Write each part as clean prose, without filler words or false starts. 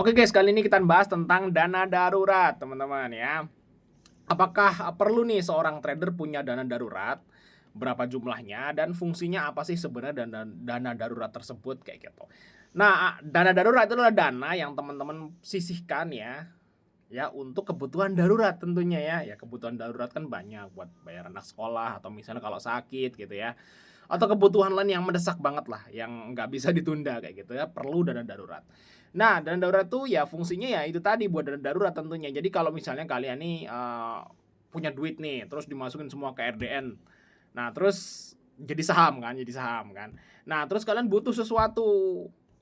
Oke guys, kali ini kita bahas tentang dana darurat, teman-teman ya. Apakah perlu nih seorang trader punya dana darurat? Berapa jumlahnya dan fungsinya apa sih sebenarnya dana darurat tersebut kayak gitu. Nah, dana darurat itu adalah dana yang teman-teman sisihkan ya untuk kebutuhan darurat tentunya ya. Ya kebutuhan darurat kan banyak buat bayar anak sekolah atau misalnya kalau sakit gitu ya. Atau kebutuhan lain yang mendesak banget lah, yang nggak bisa ditunda kayak gitu ya, perlu dana darurat. Nah, dana darurat tuh ya fungsinya ya itu tadi buat dana darurat tentunya. Jadi kalau misalnya kalian nih, punya duit nih, terus dimasukin semua ke RDN. Nah, terus jadi saham kan. Nah, terus kalian butuh sesuatu.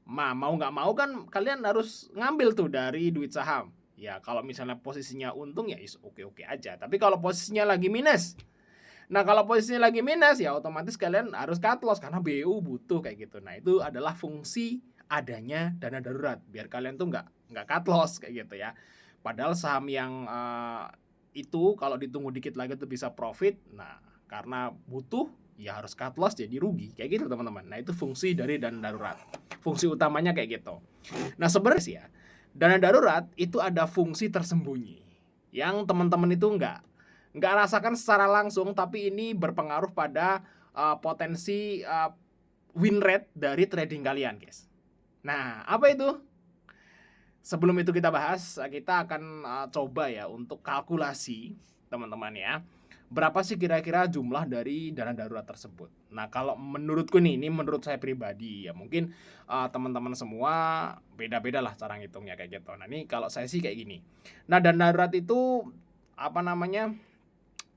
Mau nggak mau kan kalian harus ngambil tuh dari duit saham. Ya kalau misalnya posisinya untung ya oke-oke aja, tapi kalau posisinya lagi minus, nah, kalau posisinya lagi minus ya otomatis kalian harus cut loss karena BU butuh kayak gitu. Nah, itu adalah fungsi adanya dana darurat, biar kalian tuh nggak cut loss kayak gitu ya. Padahal saham yang, itu kalau ditunggu dikit lagi tuh bisa profit, nah karena butuh ya harus cut loss jadi rugi, kayak gitu teman-teman. Nah, itu fungsi dari dana darurat, fungsi utamanya kayak gitu. Nah, sebenarnya sih ya, dana darurat itu ada fungsi tersembunyi yang teman-teman itu nggak rasakan secara langsung, tapi ini berpengaruh pada potensi win rate dari trading kalian, guys. Nah, apa itu? Sebelum itu kita bahas, kita akan coba ya untuk kalkulasi, teman-teman ya. Berapa sih kira-kira jumlah dari dana darurat tersebut? Nah, kalau menurutku nih, ini menurut saya pribadi ya, mungkin teman-teman semua beda-beda lah cara ngitungnya kayak gitu. Nah, ini kalau saya sih kayak gini. Nah, dana darurat itu apa namanya?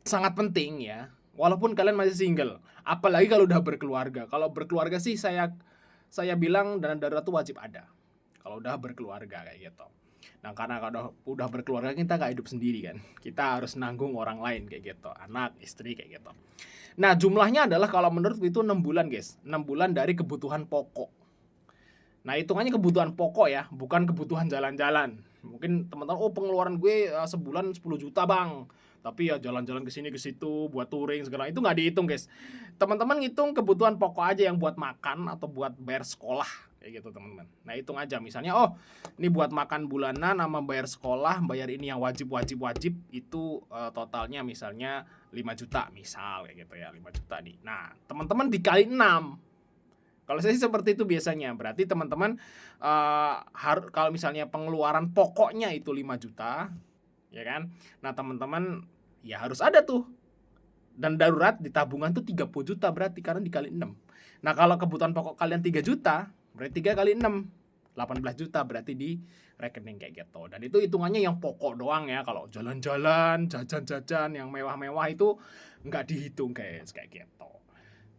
Sangat penting ya, walaupun kalian masih single, apalagi kalau udah berkeluarga. Kalau berkeluarga sih saya bilang dana darurat itu wajib ada, kalau udah berkeluarga kayak gitu. Nah, karena kalau udah berkeluarga kita nggak hidup sendiri kan, kita harus nanggung orang lain kayak gitu, anak, istri kayak gitu. Nah, jumlahnya adalah kalau menurutku itu 6 bulan guys, 6 bulan dari kebutuhan pokok. Nah, hitungannya kebutuhan pokok ya, bukan kebutuhan jalan-jalan. Mungkin teman-teman, "Oh, pengeluaran gue, sebulan 10 juta Bang, tapi ya jalan-jalan ke sini ke situ, buat touring segala." Itu nggak dihitung, guys. Teman-teman ngitung kebutuhan pokok aja yang buat makan atau buat bayar sekolah, kayak gitu, teman-teman. Nah, hitung aja misalnya, oh, ini buat makan bulanan sama bayar sekolah, bayar ini yang wajib itu, totalnya misalnya 5 juta misal kayak gitu ya, 5 juta nih. Nah, teman-teman dikali 6. Kalau saya sih seperti itu biasanya. Berarti teman-teman, kalau misalnya pengeluaran pokoknya itu 5 juta, ya kan. Nah, teman-teman ya harus ada tuh dan darurat di tabungan tuh 30 juta berarti karena dikali 6. Nah, kalau kebutuhan pokok kalian 3 juta, berarti 3 kali 6, 18 juta berarti di rekening kayak gitu. Dan itu hitungannya yang pokok doang ya, kalau jalan-jalan, jajan-jajan yang mewah-mewah itu nggak dihitung guys, kayak gitu.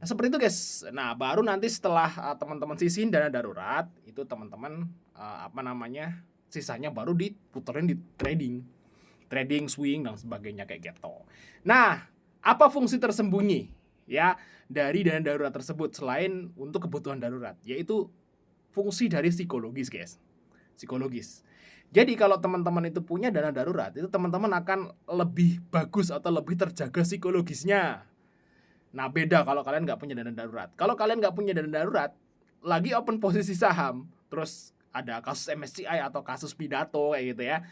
Nah, seperti itu guys. Nah, baru nanti setelah teman-teman sisihin dana darurat, itu teman-teman sisanya baru diputerin di trading, swing dan sebagainya kayak gitu. Nah, apa fungsi tersembunyi ya dari dana darurat tersebut selain untuk kebutuhan darurat? Yaitu fungsi dari psikologis guys, psikologis. Jadi kalau teman-teman itu punya dana darurat, itu teman-teman akan lebih bagus atau lebih terjaga psikologisnya. Nah, beda kalau kalian nggak punya dana darurat. Kalau kalian nggak punya dana darurat, lagi open posisi saham, terus ada kasus MSCI atau kasus pidato kayak gitu ya,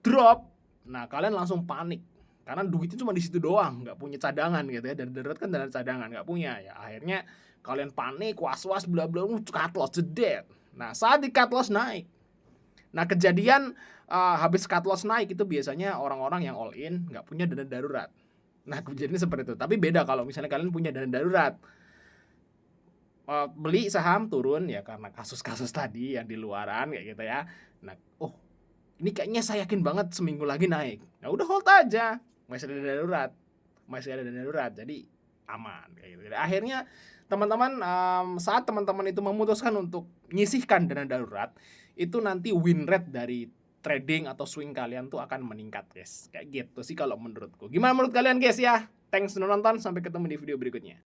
drop, nah kalian langsung panik. Karena duitnya cuma di situ doang, nggak punya cadangan gitu ya. Dana darurat kan dana cadangan, nggak punya. Ya akhirnya kalian panik, was-was, bla bla, cut loss, jedet. Nah, saat di cut loss naik. Nah, kejadian habis cut loss naik itu biasanya orang-orang yang all in nggak punya dana darurat. Nah, kejadiannya seperti itu. Tapi beda kalau misalnya kalian punya dana darurat. Beli saham turun ya karena kasus-kasus tadi yang di luaran kayak gitu ya. Nah, oh, ini kayaknya saya yakin banget seminggu lagi naik. Nah, udah hold aja. Masih ada dana darurat. Masih ada dana darurat. Jadi aman kayak gitu. Akhirnya teman-teman, saat teman-teman itu memutuskan untuk nyisihkan dana darurat, itu nanti win rate dari trading atau swing kalian tuh akan meningkat, guys. Kayak gitu sih kalau menurutku. Gimana menurut kalian, guys ya? Thanks udah nonton, sampai ketemu di video berikutnya.